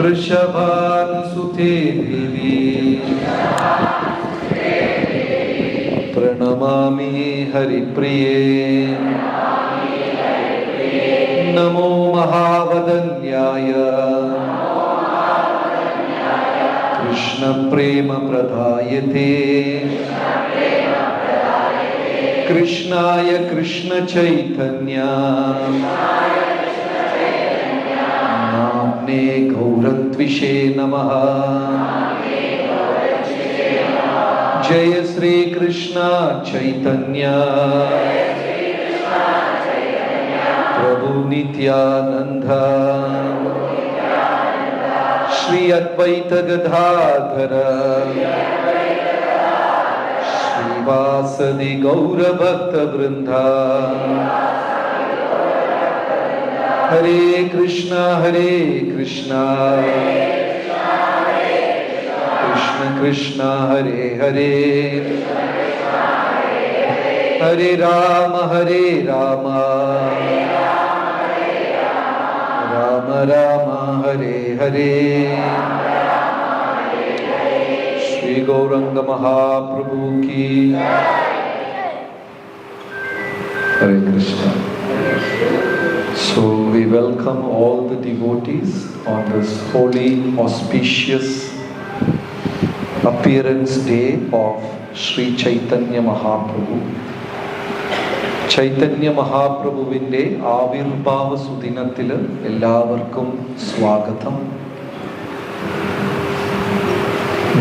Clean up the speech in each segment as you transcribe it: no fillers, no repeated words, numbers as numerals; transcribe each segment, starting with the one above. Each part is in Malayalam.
वृषभानुसुते देवी प्रणमामि हरिप्रिये। नमो महावदन्याय कृष्ण प्रेम प्रदायते कृष्णाय कृष्ण चैतन्य नाम्ने गौरत्विषे नमः। जय श्री कृष्ण चैतन्य प्रभु नित्यानंद श्री अद्वैत गदाधर श्रीवासदि गौर भक्त वृंदा। हरे कृष्णा कृष्ण कृष्ण हरे हरे हरे राम राम राम हरे हरे। श्री गौरंग महाप्रभु की हरे Krishna. So we welcome all the devotees on this holy, auspicious appearance day of Sri Chaitanya Mahaprabhu. Chaitanya മഹാപ്രഭുവിൻ്റെ ആവിർഭാവ സുദിനത്തിൽ എല്ലാവർക്കും സ്വാഗതം.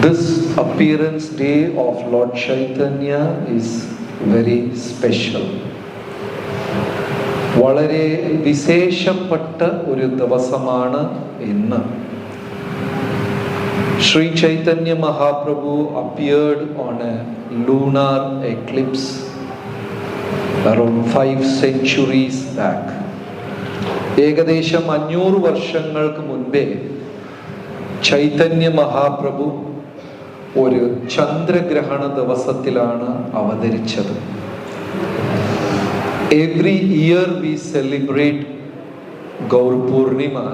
This appearance day of Lord Chaitanya is very special. വളരെ വിശേഷപ്പെട്ട ഒരു ദിവസമാണ് ഇന്ന്. Sri Chaitanya Mahaprabhu appeared on a lunar eclipse around 5 centuries back. ഏകദേശം 500 വർഷങ്ങൾക്ക് മുൻപേ ചൈതന്യ മഹാപ്രഭു ഒരു ചന്ദ്രഗ്രഹണ ദിവസത്തിലാണ് അവതരിച്ചത്. Every year we celebrate Gaur Purnima,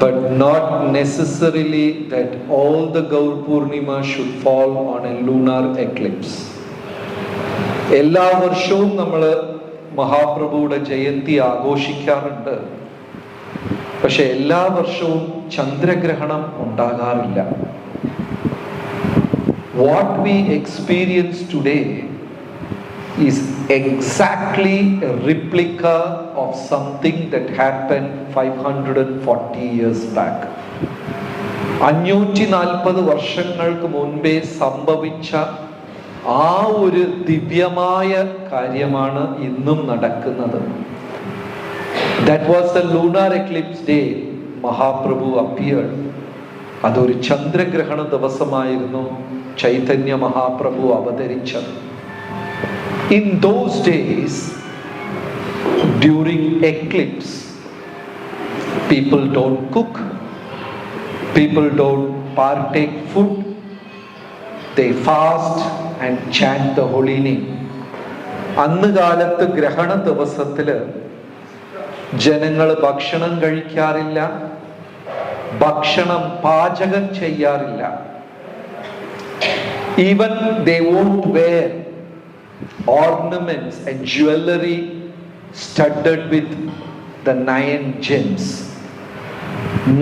but not necessarily that all the Gaur Purnima should fall on a lunar eclipse. എല്ലാ വർഷവും നമ്മൾ മഹാപ്രഭുയുടെ ജയന്തി ആഘോഷിക്കാറുണ്ട്. പക്ഷെ എല്ലാ വർഷവും ചന്ദ്രഗ്രഹണം ഉണ്ടാകാറില്ല. What we experience today is exactly a replica of something that happened 540 years back. 540 വർഷങ്ങൾക്ക് മുൻപേ സംഭവിച്ച ആ ഒരു ദിവ്യമായ കാര്യമാണ് ഇന്നും നടക്കുന്നത്. That was the lunar eclipse day Mahaprabhu appeared. അതൊരു ചന്ദ്രഗ്രഹണ ദിവസമായിരുന്നു ചൈതന്യ മഹാപ്രഭു അവതരിച്ചത്. In those days, during eclipse, people don't cook, people don't partake food, they fast and chant the holy name. അന്ന് കാലത്ത് ഗ്രഹണ ദിവസത്തില് ജനങ്ങൾ ഭക്ഷണം കഴിക്കാറില്ല, ഭക്ഷണം പാചകം ചെയ്യാറില്ല. Even they won't wear ornaments and jewelry studded with the 9 gems.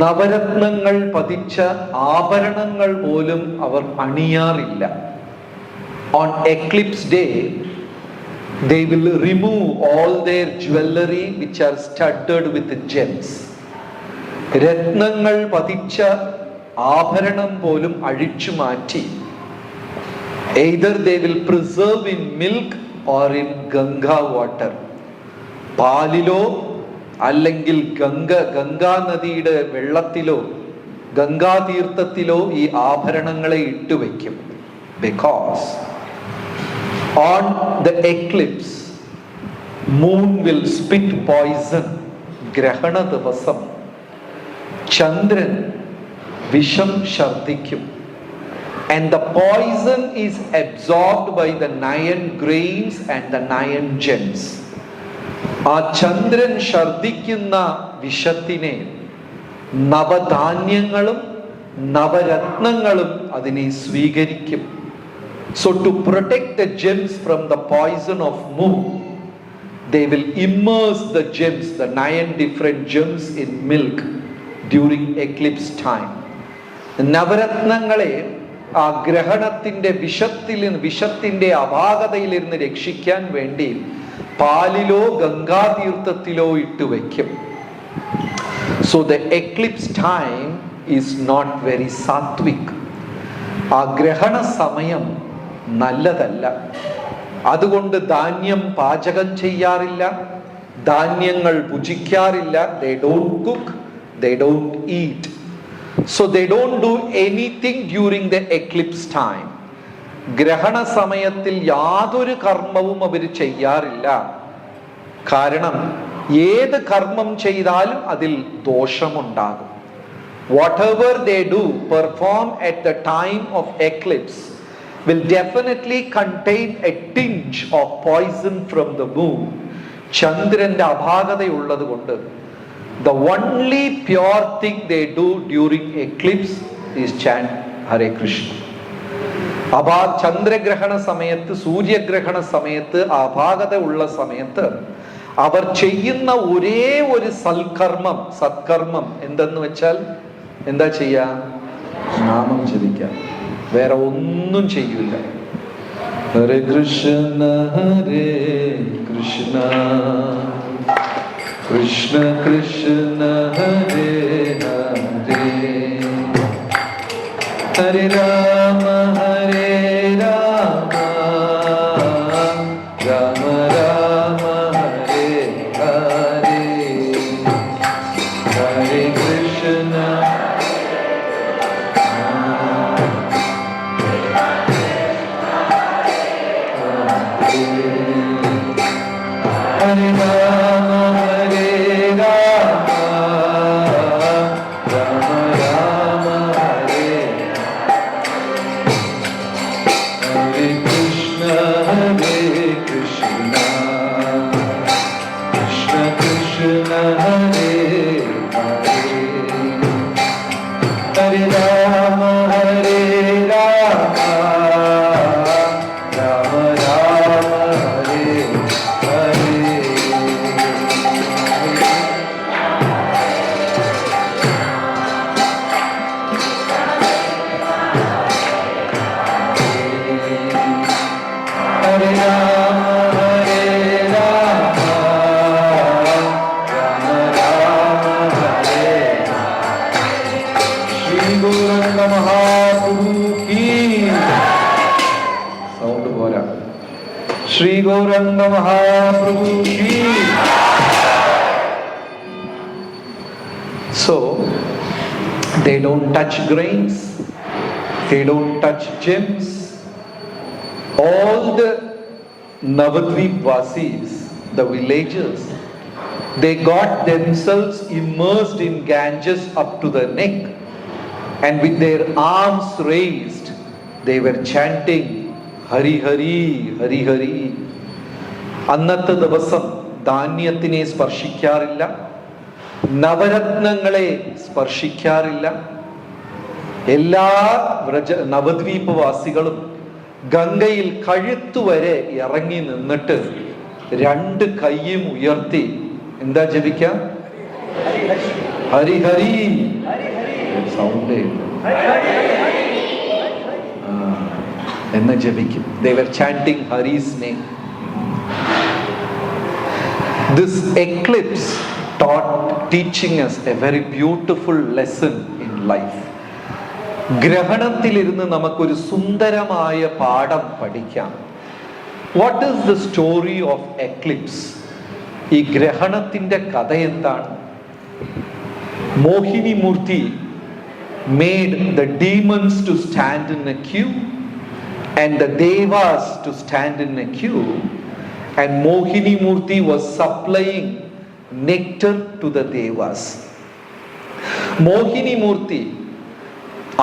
നവരത്നങ്ങൾ പതിച്ച ആഭരണങ്ങൾ പോലും അവർ അണിയാറില്ല. On eclipse day, they will remove all their jewelry which are studded with gems. രത്നങ്ങൾ പതിച്ച ആഭരണം പോലും അഴിച്ചു മാറ്റി either they will preserve in milk or in Ganga water. പാലിലോ അല്ലെങ്കിൽ ഗംഗാ നദിയുടെ വെള്ളത്തിലോ ഗംഗാതീർത്ഥത്തിലോ ഈ ആഭരണങ്ങളെ ഇട്ടുവെക്കും. Because on the eclipse, moon will spit poison. ഗ്രഹണ ദിവസം ചന്ദ്രൻ വിഷം ഛർദിക്കും. And the poison is absorbed by the 9 grains and the 9 gems. ആ ചന്ദ്രൻ ഛർദിക്കുന്ന വിഷത്തിനെ നവധാന്യങ്ങളും നവരത്നങ്ങളും അതിനെ സ്വീകരിക്കും. So to protect the gems from the poison of moon, they will immerse the gems, the 9 different gems, in milk during eclipse time. നവരത്നങ്ങളെ ആ ഗ്രഹണത്തിന്റെ വിഷത്തിന്റെ അപാകതയിലിരുന്ന് രക്ഷിക്കാൻ വേണ്ടി പാലിലോ ഗംഗാതീർത്ഥത്തിലോ ഇട്ട് വയ്ക്കും. So the eclipse time is not very sattvic. ആ ഗ്രഹണ സമയം നല്ലതല്ല. അതുകൊണ്ട് ധാന്യം പാചകം ചെയ്യാറില്ല, ധാന്യങ്ങൾ ഭുജിക്കാറില്ല. They don't cook, they don't eat. So they don't do anything during the eclipse time. ഗ്രഹണ സമയത്തിൽ യാതൊരു കർമ്മവും അവർ ചെയ്യാറില്ല. കാരണം ഏത് കർമ്മം ചെയ്താലും അതിൽ ദോഷമുണ്ടാകും. Whatever they do, perform at the time of eclipse will definitely contain a tinge of poison from the moon. ചന്ദ്രന്റെ അപാകതയുള്ളത് കൊണ്ട് the only pure thing they do during eclipse is chant Hare Krishna. ചന്ദ്രഗ്രഹണ സമയത്ത്, സൂര്യഗ്രഹണ സമയത്ത്, അപാകത ഉള്ള സമയത്ത് അവർ ചെയ്യുന്ന ഒരേ ഒരു സത്കർമ്മം എന്തെന്ന് വെച്ചാൽ എന്താ ചെയ്യാ? നാമം ജപിക്കാം. വേറെ ഒന്നും ചെയ്യൂല. ഹരേ കൃഷ്ണ ഹരേ കൃഷ്ണ കൃഷ്ണ കൃഷ്ണ ഹരേ ഹരേ ഹരേ രാമ ഹരേ രാമ രാമ രാമ ഹരേ ഹരേ ഹരേ Krishna Hare Rama Hare Rama Rama Rama Hare Hare Krishna Hare Krishna Krishna Krishna Hare Hare Hare Rama Hare Rama Rama Rama Hare Shri Gauranga Mahaprabhu ki. So they don't touch grains, they don't touch gems. All the Navadvip Vasis, the villagers, they got themselves immersed in Ganges up to the neck, and with their arms raised they were chanting Hari Hari Hari Hari. അന്നത്തെ ദിവസം ധാന്യത്തിനെ സ്പർശിക്കാറില്ല, നവരത്നങ്ങളെ സ്പർശിക്കാറില്ല. എല്ലാ നവദ്വീപവാസികളും ഗംഗയിൽ കഴുത്തുവരെ ഇറങ്ങി നിന്നിട്ട് 2 കൈയും ഉയർത്തി എന്താ ജപിക്കാം? ഹരി ഹരി. സൗണ്ട് എന്ന് ജപിക്കും. They were chanting Hari's name. This eclipse teaching us a very beautiful lesson in life. ഗ്രഹണത്തിലിരുന്ന് നമുക്കൊരു സുന്ദരമായ പാഠം പഠിക്കാം. What is the story of eclipse? ഈ ഗ്രഹണത്തിന്റെ കഥ എന്താണ്? മോഹിനി മൂർത്തി made the demons to stand in a queue and the devas to stand in a queue, and Mohini Murthy was supplying nectar to the devas. Mohini Murthy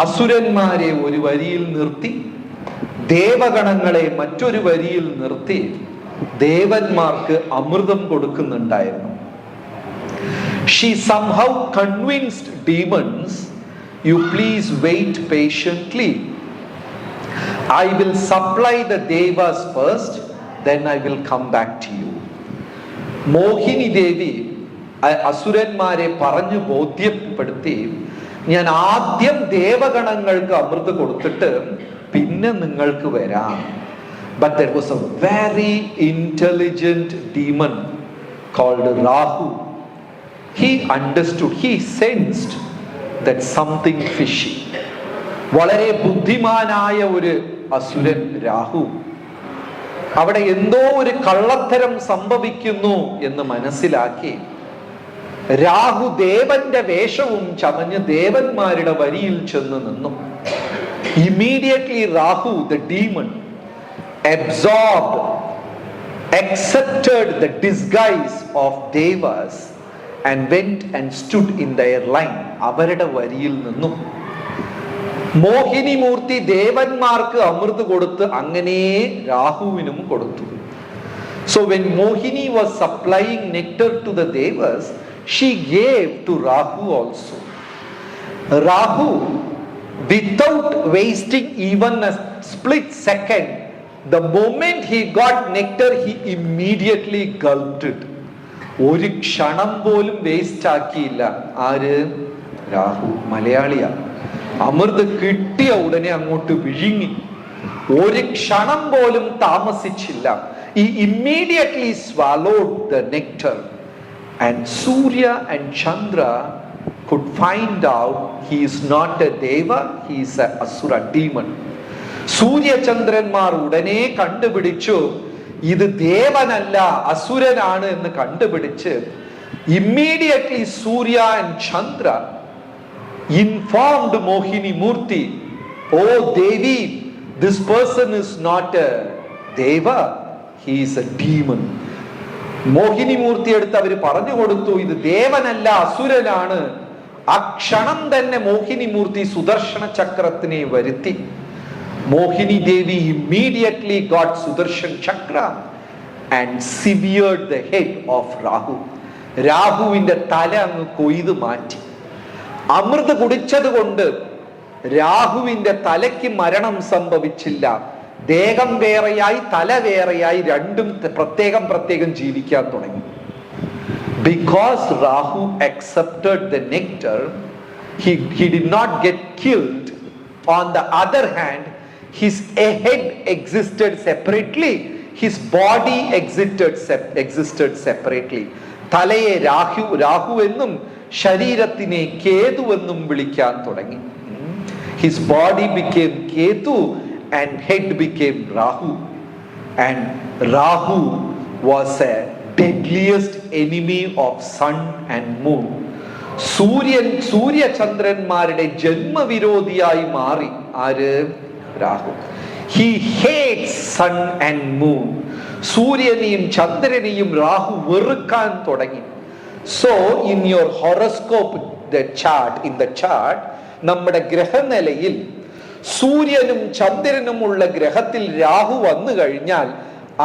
അസുരന്മാരെ ഒരു വരിയിൽ നിർത്തി, ദേവഗണങ്ങളെ മറ്റൊരു വരിയിൽ നിർത്തി ദേവന്മാർക്ക് അമൃതം കൊടുക്കുന്നുണ്ടായിരുന്നു. She somehow convinced demons, you please wait patiently. I will supply the devas first, then I will come back to you. മോഹിനി ദേവി അസുരന്മാരെ പറഞ്ഞു ബോധ്യപ്പെടുത്തി, ഞാൻ ആദ്യം ദേവഗണങ്ങൾക്ക് അമൃത് കൊടുത്തിട്ട് പിന്നെ നിങ്ങൾക്ക് വരാം. But there was a very intelligent demon called Rahu. He understood, he sensed that something fishy. വളരെ ബുദ്ധിമാനായ ഒരു അസുരൻ രാഹു അവിടെ എന്തോ ഒരു കള്ളത്തരം സംഭവിക്കുന്നു എന്ന് മനസ്സിലാക്കി രാഹു ദേവന്റെ വേഷവും ചമഞ്ഞ് ദേവന്മാരുടെ വരിയിൽ ചെന്ന് നിന്നു. Immediately Rahu, the demon, absorbed, accepted the disguise of devas and went and stood in their line. അവരുടെ വരിയിൽ നിന്നു. മോഹിനി മൂർത്തി ദേവന്മാർക്ക് അമൃത് കൊടുത്ത് അങ്ങനെ രാഹുവിനും കൊടുത്തു. So when Mohini was supplying nectar to the devas, she gave to Rahu also. Rahu, without wasting even a split second, the moment he got nectar, he immediately gulped it. ഒരു ക്ഷണം പോലും വേസ്റ്റ് ആക്കിയില്ല. ആര്? രാഹു. മലയാളിയാ. അമൃത് കിട്ടിയ ഉടനെ അങ്ങോട്ട് വിഴുങ്ങി, ഒരു ക്ഷണം പോലും താമസിച്ചില്ല. He immediately swallowed the nectar, and Surya and Chandra could find out he is not a deva, he is a asura, demon. സൂര്യചന്ദ്രന്മാർ ഉടനെ കണ്ടുപിടിച്ചു ഇത് ദേവനല്ല അസുരനാണ് എന്ന് കണ്ടുപിടിച്ച് immediately Surya and Chandra informed Mohini Murti, oh Devi, this person is not a deva, he is a demon. മോഹിനി മൂർത്തി എടുത്ത് അവർ പറഞ്ഞു കൊടുത്തു ഇത് ദേവനല്ല അസുരനാണ്. ആ ക്ഷണം തന്നെ മോഹിനി മൂർത്തി സുദർശന ചക്രത്തിനെ വരുത്തി. മോഹിനി ദേവി immediately got Sudarshan Chakra and severed the head of Rahu. രാഹുവിന്റെ തല അങ്ങ് കൊയ്തു മാറ്റി. അമൃത് കുടിച്ചത് കൊണ്ട് രാഹുവിന്റെ തലയ്ക്ക് മരണം സംഭവിച്ചില്ല. ദേഹം വേറെയായി തല വേറെയായി രണ്ടും പ്രത്യേകം പ്രത്യേകം ജീവിക്കാൻ തുടങ്ങി. Because Rahu accepted the nectar, he did not get killed. On the other hand, his head existed separately, his body existed separately. തലയെ രാഹു എന്നും ശരീരത്തിനെ കേതു എന്നും വിളിക്കാൻ തുടങ്ങി. His body became Ketu and head became Rahu. And Rahu was a deadliest enemy of sun and moon. സൂര്യചന്ദ്രന്മാരുടെ ജന്മവിരോധിയായി മാറി ആര്? Rahu. He hates sun and moon. സൂര്യനെയും ചന്ദ്രനെയും Rahu വെറുക്കാൻ തുടങ്ങി. So in your horoscope, in the chart, നമ്മുടെ ഗ്രഹനിലയിൽ സൂര്യനും ചന്ദ്രനുമുള്ള ഗ്രഹത്തിൽ രാഹു വന്നു കഴിഞ്ഞാൽ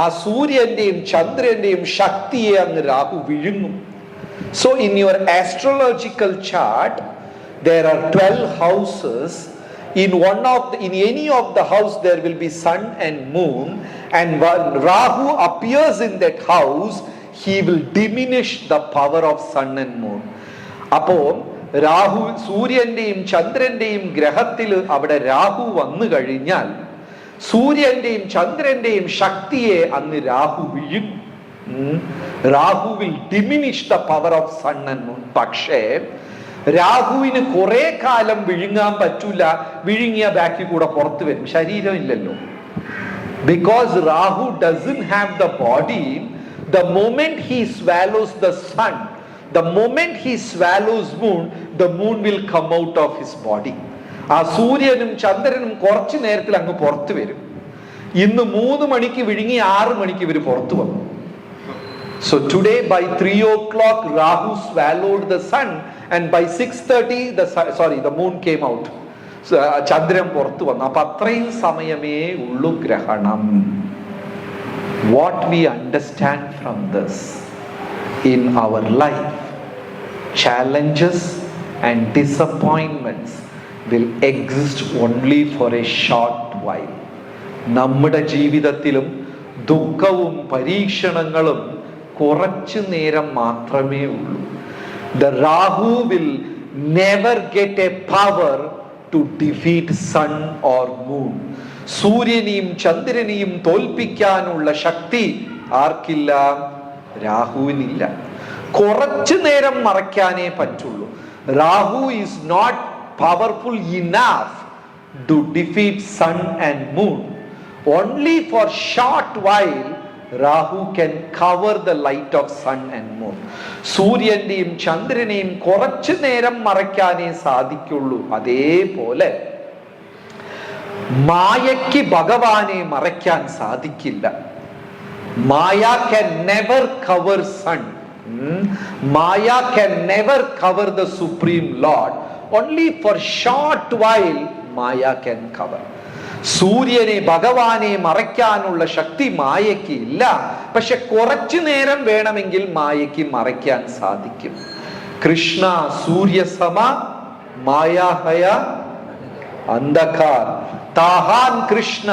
ആ സൂര്യന്റെയും ചന്ദ്രന്റെയും ശക്തിയെ അങ്ങ് Rahu വിഴുങ്ങും. So in your astrological chart, there are 12 houses. In any of the house there will be sun and moon, and when Rahu appears in that house, he will diminish the power of sun and moon. അപ്പോ രാഹു സൂര്യന്റെയും ചന്ദ്രന്റെയും ഗ്രഹത്തിൽ അവിടെ രാഹു വന്നു കഴിഞ്ഞാൽ സൂര്യന്റെയും ചന്ദ്രന്റെയും ശക്തിയെ അന്ന് രാഹു വിഴുങ്ങും. Rahu will diminish the power of sun and moon. പക്ഷേ രാഹുവിന് കുറെ കാലം വിഴുങ്ങാൻ പറ്റൂല. വിഴുങ്ങിയ ബാക്കി കൂടെ പുറത്തു വരും. ശരീരം ഇല്ലല്ലോ. Because Rahu doesn't have the body, the moment he swallows the sun, the moment he swallows moon, the moon will come out of his body. ആ സൂര്യനും ചന്ദ്രനും കുറച്ചു നേരത്തിൽ അങ്ങ് പുറത്തു വരും. ഇന്ന് 3 മണിക്ക് വിഴുങ്ങി 6 മണിക്ക് ഇവർ പുറത്തു വന്നു. So today by 3 o'clock Rahu swallowed the sun, and by 6:30 the moon came out. So ചന്ദ്രൻ പുറത്തു വന്നു. അപ്പൊ അത്രയും സമയമേ ഉള്ളൂ ഗ്രഹണം. What we understand from this in our life, challenges and disappointments will exist only for a short while. നമ്മുടെ ജീവിതത്തിലും ദുഃഖവും പരീക്ഷണങ്ങളും കുറച്ചു നേരം മാത്രമേ ഉള്ളൂ. The Rahu will never get a power to defeat sun or moon. സൂര്യനെയും ചന്ദ്രനെയും തോൽപ്പിക്കാനുള്ള ശക്തി ആർക്കില്ല? രാഹുവിനില്ല. കുറച്ചു നേരം മറയ്ക്കാനേ പറ്റുള്ളൂ. Rahu is not powerful enough to defeat sun and moon. Only for short while Rahu can cover the light of sun and moon. സൂര്യന്റെയും ചന്ദ്രനെയും കുറച്ചു നേരം മറയ്ക്കാനേ സാധിക്കുള്ളൂ. അതേപോലെ മായയ്ക്ക് ഭഗവാനെ മറയ്ക്കാൻ സാധിക്കില്ല. Maya can never cover sun. Maya can never cover the Supreme Lord. Only for short while Maya can cover. സൂര്യനെ ഭഗവാനെ മറയ്ക്കാനുള്ള ശക്തി മായയ്ക്ക് ഇല്ല. പക്ഷെ കുറച്ചു നേരം വേണമെങ്കിൽ മായയ്ക്ക് മറയ്ക്കാൻ സാധിക്കും. കൃഷ്ണ സൂര്യസമ മായാഹയ അന്ധകാർ താഹാൻ കൃഷ്ണ.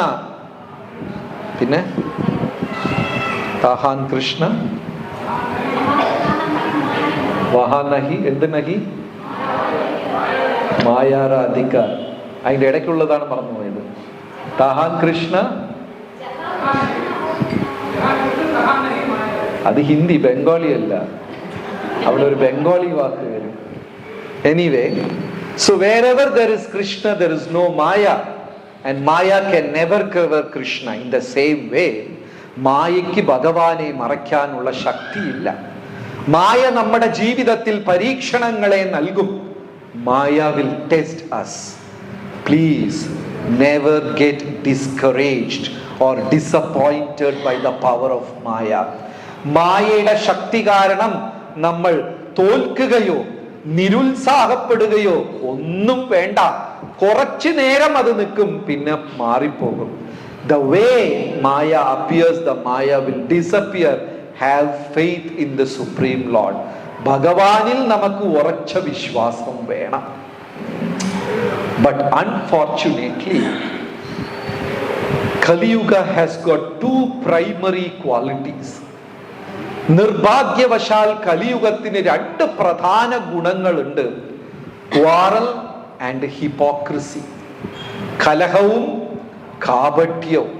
പിന്നെ താഹാൻ കൃഷ്ണ വഹാ നഹി. എന്ത് നഹി? മായാര അധികാർ. അതിന്റെ ഇടയ്ക്കുള്ളതാണ് മറന്നുപോയത്. താഹാൻ കൃഷ്ണ അത് ഹിന്ദി, ബംഗാളി അല്ല. അവിടെ ഒരു ബംഗാളി വാക്ക് വരും. Anyway, so wherever there is Krishna there is no Maya, and Maya can never cover Krishna. In the same way, മായയ്ക്ക് ഭഗവാനെ മറയ്ക്കാനുള്ള ശക്തിയില്ല. മായ നമ്മുടെ ജീവിതത്തിൽ പരീക്ഷണങ്ങളെ നൽകും. മായ will test us. Please never get discouraged or disappointed by the power of Maya. മായയുടെ ശക്തി കാരണം നമ്മൾ തോൽക്കുകയോ നിരുത്സാഹപ്പെടുകയോ ഒന്നും വേണ്ട. കുറച്ചു നേരം അത് നിൽക്കും, പിന്നെ മാറിപ്പോകും. The way Maya appears, the Maya will disappear. Have faith in the Supreme Lord. ഭഗവാനിൽ നമുക്ക് ഉറച്ച വിശ്വാസം വേണം. But unfortunately, Kali Yuga has got two primary qualities. നിർഭാഗ്യവശാൽ കലിയുഗത്തിന് രണ്ട് പ്രധാന ഗുണങ്ങളുണ്ട്. Quarrel and hypocrisy. കലഹവും കാപട്യവും.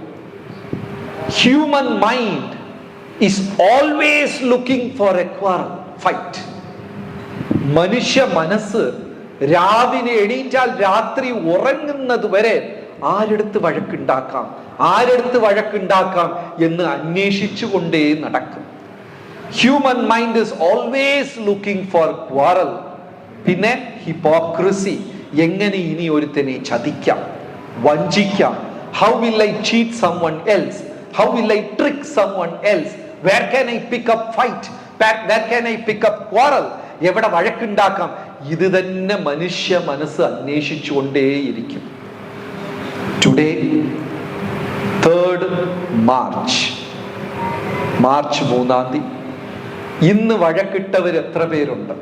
Human mind is always looking for a quarrel, fight. മനുഷ്യ മനസ്സ് രാവിലെ എണീറ്റാൽ രാത്രി ഉറങ്ങുന്നത് വരെ ആരെടുത്ത് വഴക്കുണ്ടാക്കാം എന്ന് അന്വേഷിച്ചു കൊണ്ടേ നടക്കും. Human mind is always looking for quarrel. പിന്നെ ഹിപ്പോക്രസി. എങ്ങനെ ഇനി ഒരുത്തനെ ചതിക്കാം, വഞ്ചിക്കാം. How will I cheat someone else? How will I trick someone else? Where can I pick up fight? Where can I pick up quarrel? എവിടെ വഴക്കുണ്ടാക്കാം? ഇത് തന്നെ മനുഷ്യ മനസ്സ് അന്വേഷിച്ചുകൊണ്ടേയിരിക്കും. ടുഡേ 3rd March, മാർച്ച് 3 ഇന്ന് വഴക്കിട്ടവർ എത്ര പേരുണ്ട്?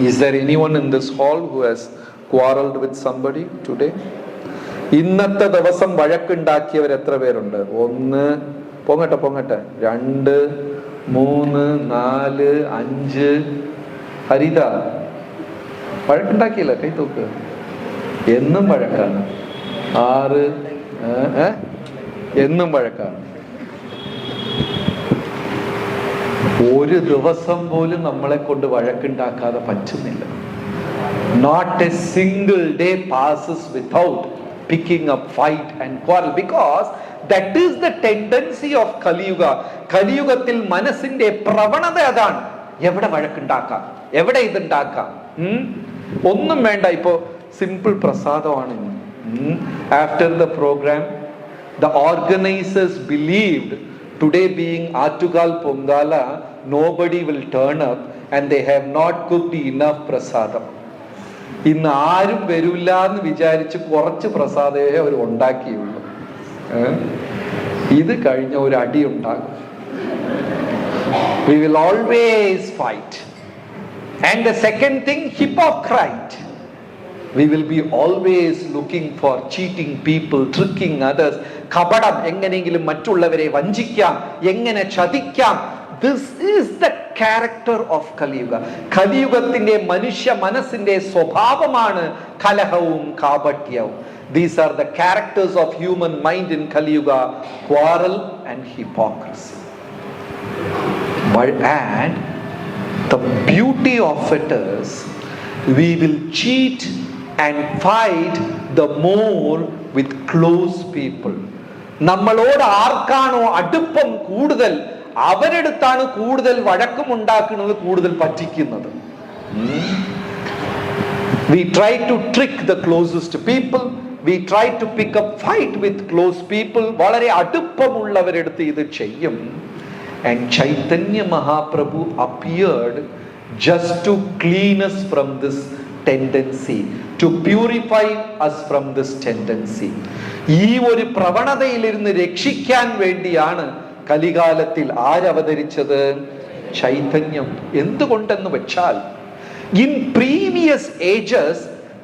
Is there anyone in this hall who has quarreled with somebody today? ഇന്നത്തെ ദിവസം വഴക്കുണ്ടാക്കിയവർ എത്ര പേരുണ്ട്? 1, പൊങ്ങട്ടെ 2, 3, 4, 5. ഹരിത വഴക്കുണ്ടാക്കിയില്ല, കൈ തൂക്ക്. എന്നും വഴക്കാണ്. 6, എന്നും വഴക്കാണ്. ഒരു ദിവസം പോലും നമ്മളെ കൊണ്ട് വഴക്കുണ്ടാക്കാതെ പറ്റുന്നില്ല. Not a single day passes without picking up fight and quarrel, because that is the tendency of Kali Yuga. കലിയുഗത്തിൽ മനസ്സിന്റെ പ്രവണത അതാണ്. എവിടെ വഴക്കുണ്ടാക്കാം, എവിടെ ഇതുണ്ടാക്കാം. ഒന്നും വേണ്ട. ഇപ്പോ simple പ്രസാദമാണ്. After the program, the organizers believed today being Atugal Pongala, nobody will turn up and they have not cooked enough prasadam. ഇന്ന് ആരും വരില്ല എന്ന് വിചാരിച്ച് കുറച്ച് പ്രസാദമേ അവർ ഉണ്ടാക്കിയുള്ളൂ. ഇത് കഴിഞ്ഞ ഒരു അടി ഉണ്ടാകും. We will always fight. And the second thing, hypocrite. We will be always looking for cheating people, tricking others. കപടം, എങ്ങനെയെങ്കിലും മറ്റുള്ളവരെ വഞ്ചിക്കാം, എങ്ങനെ ചതിക്കാം. This is the character of കലിയുഗ. കലിയുഗത്തിന്റെ മനുഷ്യ മനസ്സിന്റെ സ്വഭാവമാണ് കലഹവും കാപട്യവും. These are the characters of human mind in Kali-yuga: quarrel and hypocrisy. And the beauty of it is, we will cheat and fight the more with close people. നമ്മളോട് ആർക്കാണോ അടുപ്പം കൂടുതൽ, അവരെടുത്താണ് കൂടുതൽ വഴക്കമുണ്ടാക്കുന്നത്, കൂടുതൽ പറ്റിക്കുന്നത്. We try to trick the closest people. We try to pick up fight with close people. വളരെ അടുപ്പമുള്ളവരെടുത്ത് ഇത് ചെയ്യും. And Chaitanya Mahaprabhu appeared just to clean us from this tendency, to purify us from this tendency. ഈ ഒരു പ്രവണതയിലിരുന്ന് രക്ഷിക്കാൻ വേണ്ടിയാണ് കലികാലത്തിൽ ആരവതരിച്ചത്? ചൈതന്യം. എന്തുകൊണ്ടെന്ന് വെച്ചാൽ, in previous ages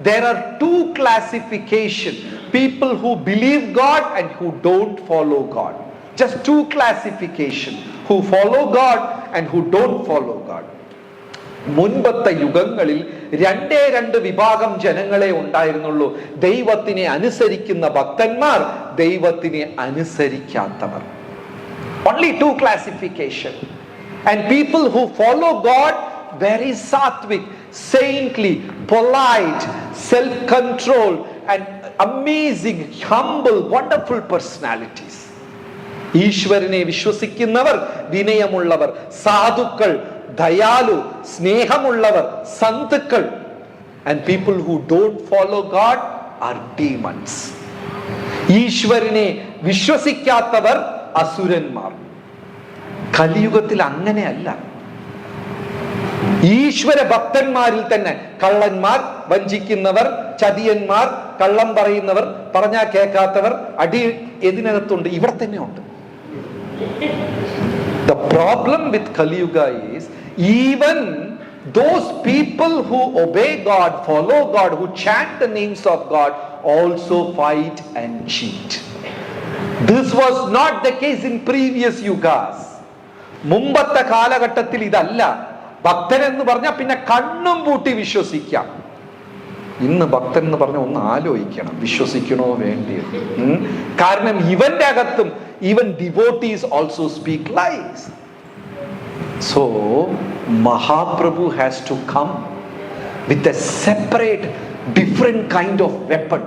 there are two classification: people who believe God and who don't follow God. Just two classification: who follow God and who don't follow God. മുൻപത്തെ യുഗങ്ങളിൽ രണ്ട് വിഭാഗം ജനങ്ങളെ ഉണ്ടായിരുന്നുള്ളൂ. ദൈവത്തിനെ അനുസരിക്കുന്ന ഭക്തന്മാർ, ദൈവത്തിനെ അനുസരിക്കാത്തവർ. Only two classification. And people who follow God, very sattvic, saintly, polite, self-controlled and amazing, humble, wonderful personalities. ഈശ്വരനെ വിശ്വസിക്കുന്നവർ വിനയമുള്ളവർ, സാധുക്കൾ, ദയാലു, സ്നേഹമുള്ളവർ, സന്തുക്കൾ. And people who don't follow God are demons. ഈശ്വരനെ വിശ്വസിക്കാത്തവർ അസുരന്മാർ. കലിയുഗത്തിൽ അങ്ങനെയല്ല. ഈശ്വര ഭക്തന്മാരിൽ തന്നെ കള്ളന്മാർ, വഞ്ചിക്കുന്നവർ, ചതിയന്മാർ, കള്ളം പറയുന്നവർ, പറഞ്ഞാൽ കേൾക്കാത്തവർ, അടി ഇതിനകത്തുണ്ട്, ഇവിടെ തന്നെ ഉണ്ട്. The problem with Kali-yuga is, even those people who obey God, follow God, who chant the names of God, also fight and cheat. This was not the case in previous yugas. മുമ്പത്തെ കാലഘട്ടത്തിൽ ഇതല്ല. ഭക്തൻ എന്ന് പറഞ്ഞാൽ പിന്നെ കണ്ണും പൂട്ടി വിശ്വസിക്കാം. ഇന്ന് ഭക്തൻ എന്ന് പറഞ്ഞാൽ ഒന്ന് ആലോചിക്കണം, വിശ്വസിക്കണോ വേണ്ടിയോ. കാരണം ഇവന്റെ അകത്തും even devotees also speak lies. So Mahaprabhu has to come with a separate, different kind of weapon.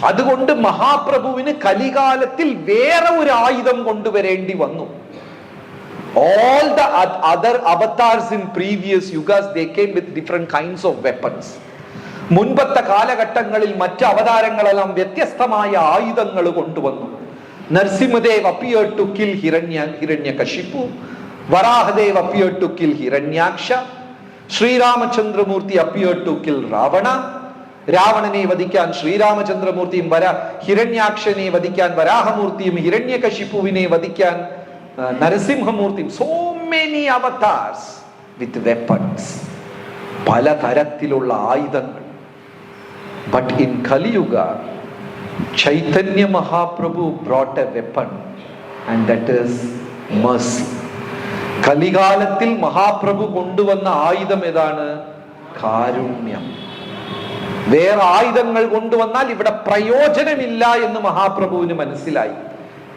അതുകൊണ്ട് മഹാപ്രഭുവിന് കലികാലത്തിൽ വേറെ ഒരു ആയുധം കൊണ്ടുവരേണ്ടി വന്നു. All the other avatars in previous yugas, they came with different kinds of weapons. മുൻപത്തെ കാലഘട്ടങ്ങളിൽ മറ്റ് അവതാരങ്ങളെല്ലാം വ്യത്യസ്തമായ ആയുധങ്ങൾ കൊണ്ടുവന്നു. Narsimhadev appeared to kill Hiranyakashipu. Varahadev appeared to kill Hiranyaksha. Sri Ramachandramurti appeared to kill Ravana. രാവണനെ വധിക്കാൻ ശ്രീരാമചന്ദ്രമൂർത്തിയും ഹിരണ്യാക്ഷനെ വധിക്കാൻ വരാഹമൂർത്തിയും ഹിരണ്യകശിപുവിനെ വധിക്കാൻ നരസിംഹമൂർത്തിയും. So many avatars with weapons. പലതരത്തിലുള്ള ആയുധങ്ങൾ. But in Kali-yuga, Chaitanya Mahaprabhu brought a weapon, and that is mercy. കലികാലത്തിൽ Mahaprabhu കൊണ്ടുവന്ന ആയുധം ഏതാണ്? കാരുണ്യം. വേറെ ആയുധങ്ങൾ കൊണ്ടുവന്നാൽ ഇവിടെ പ്രയോജനമില്ല എന്ന് മഹാപ്രഭുവിന് മനസ്സിലായി.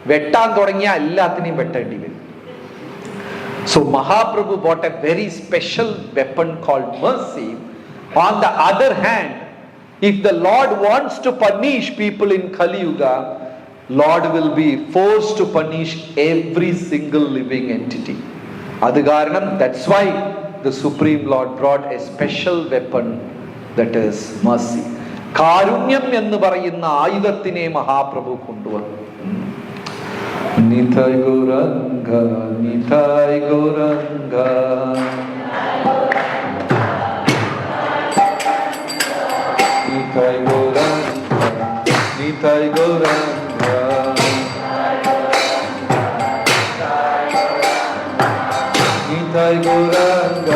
വെട്ടാൻ തുടങ്ങിയ എല്ലാത്തിനെയും വെട്ടേണ്ടി വരും. So Mahaprabhu brought a very special weapon called mercy. On the other hand, if the Lord wants to punish people in Kali-yuga, Lord will be forced to punish every single living entity. Adu karanam, that's why the Supreme Lord brought a special weapon, that is mercy. കാരുണ്യം എന്ന് പറയുന്ന ആയുധത്തിനെ മഹാപ്രഭു കൊണ്ടുവന്നു. Nitai Gauranga Nitai Gauranga Nitai Gauranga Nitai Gauranga Nitai Gauranga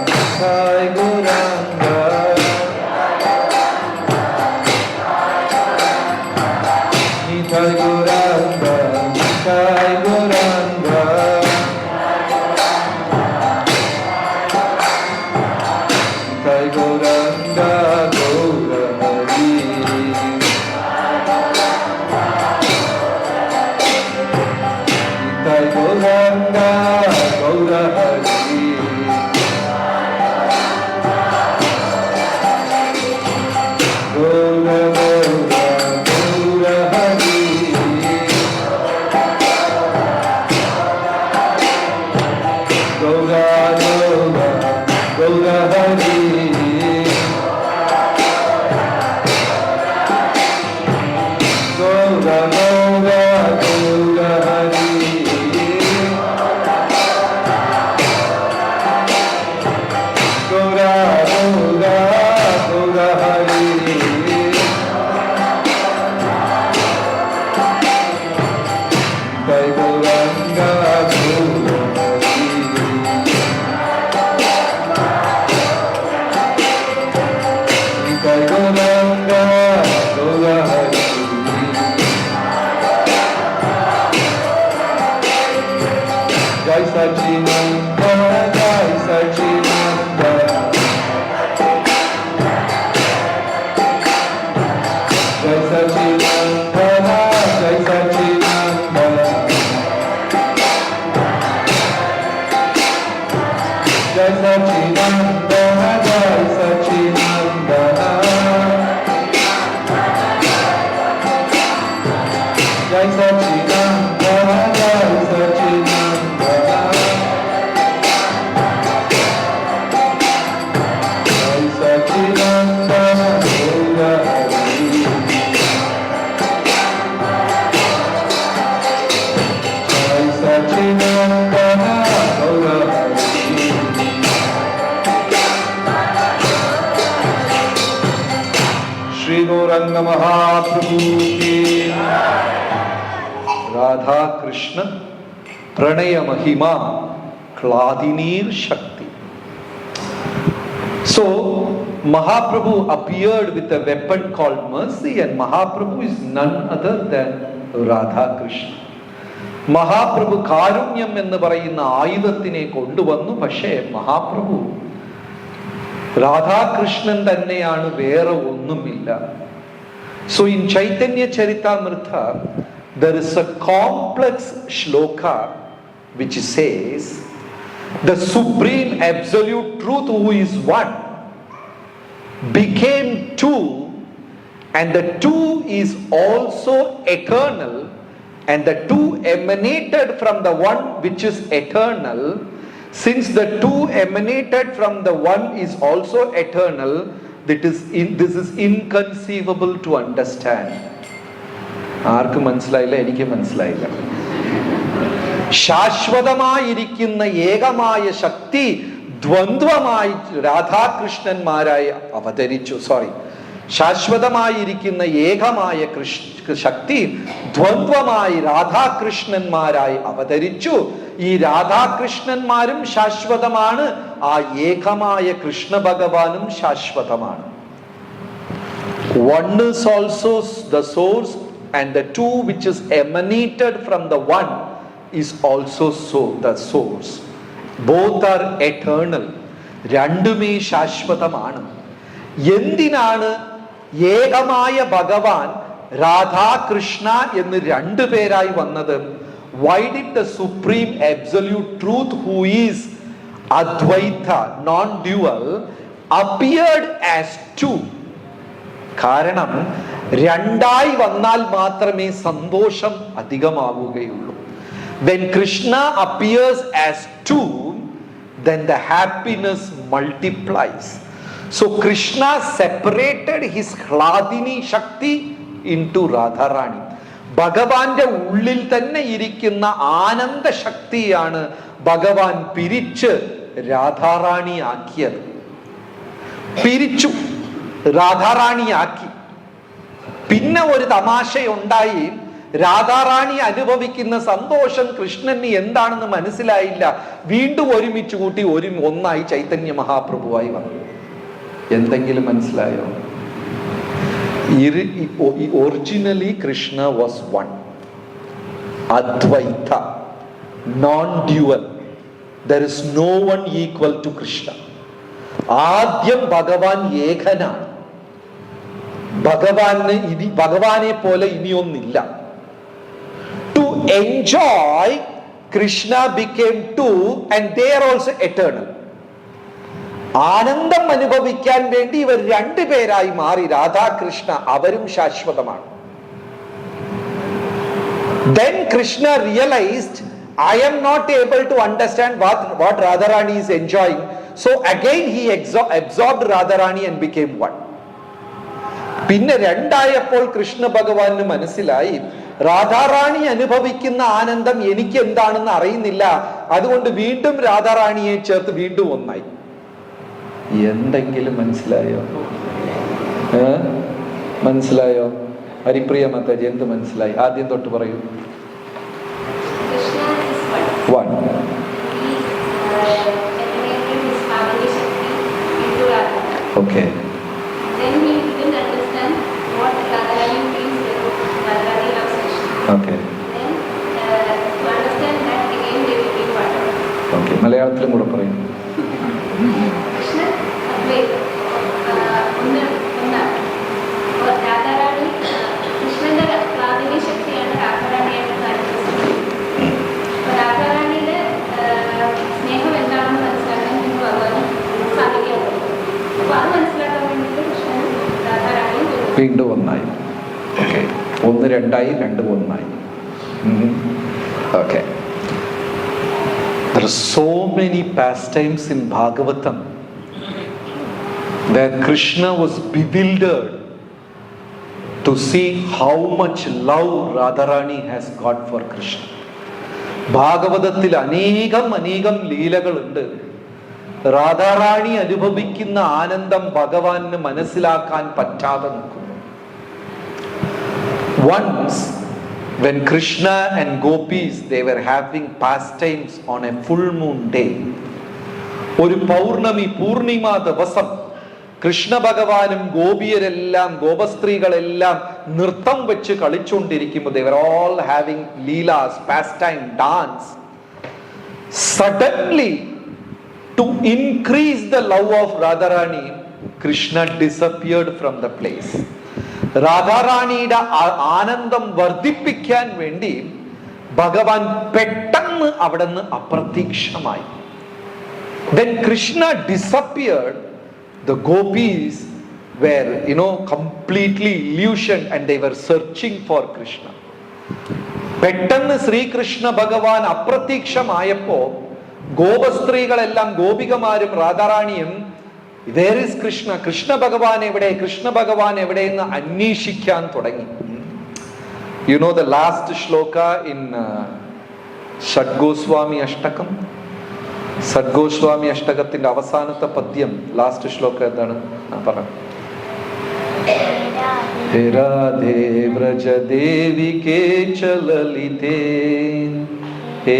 Nitai Gauranga, Nitai Gauranga, Nitai Gauranga, Nitai Gauranga, Gaura Hari. Nitai Gauranga, Gaura Hari. Gaura Gaura, Gaura Hari. Gaura Gaura, Gaura Hari. Gaura Gaura, Gaura Hari. Gaura Gaura, Gaura Hari. Nitai Gauranga, Gaura Hari. Nitai Gauranga, Gaura Hari. Jai Sachinandana, Jai Sachinandana, Jai Sachinandana, Jai Sachinandana, Jai Sachinandana, Jai Sachinandana, Jai Sachinandana, Jai Sachinandana, Jai Sachinandana, Gaura Hari. Jai Sachinandana, Gaura Hari. Shri Gauranga Mahaprabhu ki Radha Krishna Pranaya Mahima Kladinir Shakti. So Mahaprabhu appeared with a weapon called mercy, and Mahaprabhu is none other than Radha Krishna. Mahaprabhu കാരുണ്യം എന്ന് പറയുന്ന ആയുധത്തിനെ കൊണ്ടുവന്നു. പക്ഷേ മഹാപ്രഭു രാധാകൃഷ്ണൻ തന്നെയാണ്, വേറെ ഒന്നുമില്ല. So in Chaitanya Charitamrita there is a complex shloka which says the supreme absolute truth who is one became two, and the two is also eternal, and the two emanated from the one which is eternal. Since the two emanated from the one is also eternal, this is inconceivable to understand. ആർക്ക് മനസ്സിലായില്ല? എനിക്ക് മനസ്സിലായില്ല. ശാശ്വതമായിരിക്കുന്ന ഏകമായ ശക്തി ദ്വന്ദ്വമായി രാധാകൃഷ്ണന്മാരായി അവതരിച്ചു. ശാശ്വതമായിരിക്കുന്ന ഏകമായ ശക്തി ദ്വന്ദ്വമായി രാധാകൃഷ്ണന്മാരായി അവതരിച്ചു. ഈ രാധാകൃഷ്ണന്മാരും ശാശ്വതമാണ്, ആ ഏകമായ കൃഷ്ണ ഭഗവാനും ശാശ്വതമാണ്. One is also the source, and the two which is emanated from the one is also the source. Both are eternal. രണ്ടുമേ ശാശ്വതമാണ്. എന്തിനാണ് ഏകമായ ഭഗവാൻ രാധാകൃഷ്ണ എന്ന് രണ്ടു പേരായി വന്നത്? Why did the supreme absolute truth who is Advaita, non-dual, appeared as two? കാരണം രണ്ടായി വന്നാൽ മാത്രമേ സന്തോഷം അധികമാവുകയുള്ളൂ. When Krishna appears as two, then the happiness multiplies. So Krishna separated his Hladini Shakti into Radharani. ഭഗവാന്റെ ഉള്ളിൽ തന്നെ ഇരിക്കുന്ന ആനന്ദ ശക്തിയാണ് ഭഗവാൻ പിരിച്ച് രാധാറാണി ആക്കിയത്. പിരിച്ചു രാധാറാണിയാക്കി. പിന്നെ ഒരു തമാശയുണ്ടായി. രാധാറാണി അനുഭവിക്കുന്ന സന്തോഷം കൃഷ്ണന് എന്താണെന്ന് മനസ്സിലായില്ല. വീണ്ടും ഒരുമിച്ച് കൂട്ടി ഒന്നായി ചൈതന്യ മഹാപ്രഭുവായി വന്നു. എന്തെങ്കിലും മനസ്സിലായോ? Originally Krishna was one, Advaita, non dual. There is no one equal to Krishna. ആദ്യം ഭഗവാൻ ഏകനാണ്. ഭഗവാനെ പോലെ ഇനിയൊന്നില്ല. To enjoy Krishna became two and they are also eternal. ആനന്ദം അനുഭവിക്കാൻ വേണ്ടി ഇവർ രണ്ടുപേരായി മാറി. രാധാകൃഷ്ണ അവരും ശാശ്വതമാണ്. Then Krishna realized, I am not able to understand what Radharani is enjoying. So again he absorbed Radharani and became one. പിന്നെ രണ്ടായപ്പോൾ കൃഷ്ണ ഭഗവാന് മനസ്സിലായി, രാധാറാണി അനുഭവിക്കുന്ന ആനന്ദം എനിക്ക് എന്താണെന്ന് അറിയുന്നില്ല. അതുകൊണ്ട് വീണ്ടും രാധാറാണിയെ ചേർത്ത് വീണ്ടും ഒന്നായി. എന്തെങ്കിലും മനസ്സിലായോ? മനസ്സിലായോ? ഹരിപ്രിയ മാതാജി എന്ത് മനസ്സിലായി? ആദ്യം തൊട്ട് പറയൂ. വൺ. ഓക്കെ. Okay. Okay. മലയാളത്തിലും കൂടെ പറയും. വീണ്ടും ഒന്നായി. ഓക്കെ. ഒന്ന് രണ്ടായി, രണ്ട് ഒന്നായി. Okay. There are so many pastimes in Bhagavatam where Krishna was bewildered to see how much love Radharani has got for Krishna. ഭാഗവതത്തിൽ അനേകം ലീലകളുണ്ട്. രാധാറാണി അനുഭവിക്കുന്ന ആനന്ദം ഭഗവാന് മനസ്സിലാക്കാൻ പറ്റാതെ നിൽക്കുന്നു. Once when Krishna and gopis they were having pastimes on a full moon day, ഒരു പൗർണമി പൂർണിമ ദിവസം കൃഷ്ണ ഭഗവാനും ഗോപിയരെല്ലാം ഗോപസ്ത്രീകളെല്ലാം നൃത്തം വെച്ച് കളിച്ചുകൊണ്ടിരിക്കുമ്പോൾ they were all having leelas, pastime, dance. Suddenly, to increase the love of Radharani, Krishna disappeared from the place. രാധാറാണിയുടെ ആനന്ദം വർദ്ധിപ്പിക്കാൻ വേണ്ടി ഭഗവാൻ പെട്ടെന്ന് അവിടെ നിന്ന് അപ്രത്യക്ഷമായി. When Krishna disappeared, the gopis were, completely illusioned and they were searching for Krishna. പെട്ടെന്ന് ശ്രീകൃഷ്ണ ഭഗവാൻ അപ്രത്യക്ഷമായപ്പോ ഗോപസ്ത്രീകളെല്ലാം, ഗോപികമാരും രാധാറാണിയും, Where is Krishna? കൃഷ്ണ ഭഗവാൻ എവിടെ? കൃഷ്ണ ഭഗവാൻ എവിടെ എന്ന് അന്വേഷിക്കാൻ തുടങ്ങി. You know the last shloka in Shadgoswami Ashtakam? Shadgoswami Ashtakത്തിന്റെ അവസാനത്തെ പദ്യം, ലാസ്റ്റ് ശ്ലോക എന്താണ്? പറ. ഹേ രാധേ വ്രജ ദേവികേ ചലലിതേ ഹേ